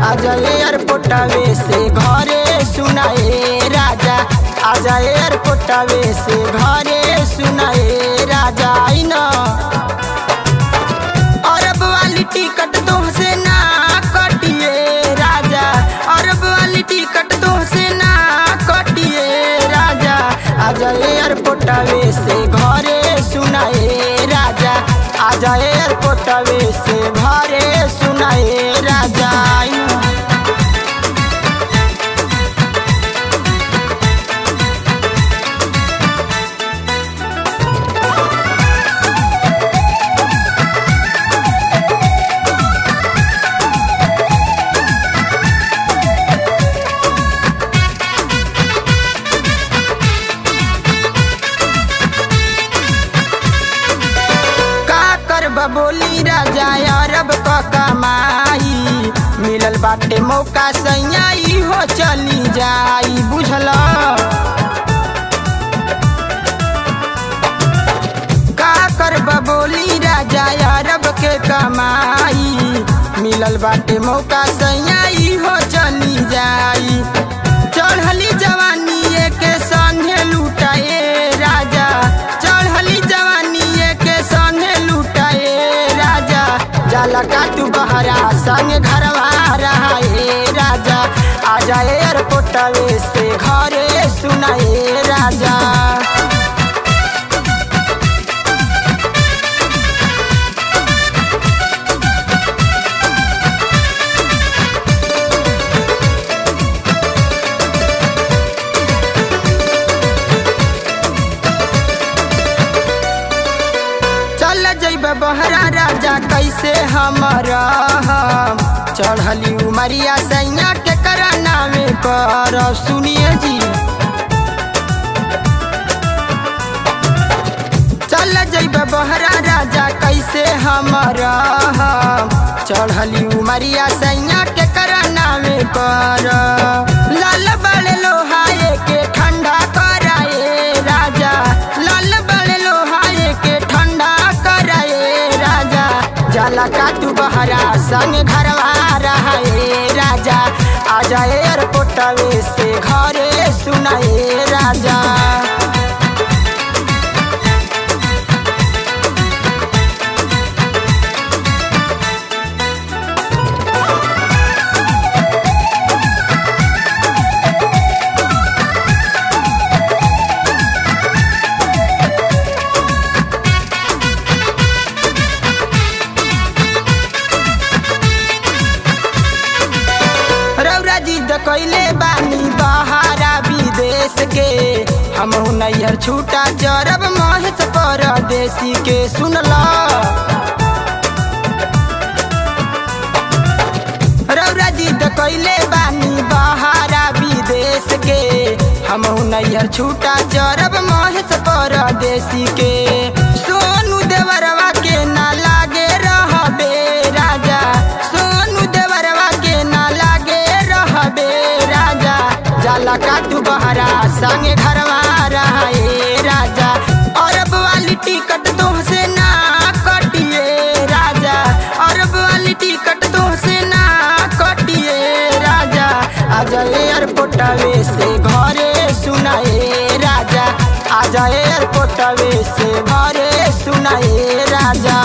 आजा एयरपोर्टवे से घरे सुनाए राजा, आजा एयरपोर्टवे से घरे सुनाए राजा। आई न अरब वाली टिकट तुमसे ना कटिए राजा, अरब वाली टिकट तुमसे ना कटिए राजा। आजा एयरपोर्टवे से घरे सुनाए राजा, आजा एयरपोर्टवे से घरे सुनाए राजा। बोली राजा अरब का कमाई मिलल बाटे मौका सैयाई हो चली जाई बुझल। का करब बोली राजा अरब के कमाई मिलल बाटे मौका सैयाई हो चली जाई। चढ़ली जवानी के संगे लुटाए राजा, चढ़ली जवानी के संगे लुटाए राजा। जाला का तू बहरा संग घरवा रहाए राजा, आजा एयरपोर्टवे से घरे सुनाए राजा। बहरा राजा कैसे हमारा चढ़ली उमरिया सैया के कराना में कर सुनिए जी। चल जैब बहरा राजा कैसे हमारा चढ़ली उमरिया सैया के कराना में कर। लाल बड़े लोहाए के ठंडा कराए राजा, लाल बड़े लोहाए के ठंडा जाला का तू बहरा संग घरवा रहाए राजा, आजा एयरपोर्टवे से घरे सुनाए राजा। कैले बानी बहारा विदेश के हम नैहर छूटा चरब महेश परदेसी के सुनला। रौरा जी कैले बानी बहारा विदेश के हम नैहर छूटा चरब महेश परदेसी के। सोनू देवरवा के ना लागे रहबे राजा, सोनू देवरवा के ना लागे रहबे राजा। जाला का तू बहरा संगे घरवा रहाए राजा, अरब वाली टिकट तुमसे ना कटिए राजा, अरब वाली टिकट तुमसे ना कटिए राजा। आजा एयरपोर्टवे से घरे सुनाए राजा, आजा एयरपोर्टवे से घरे सुनाए राजा।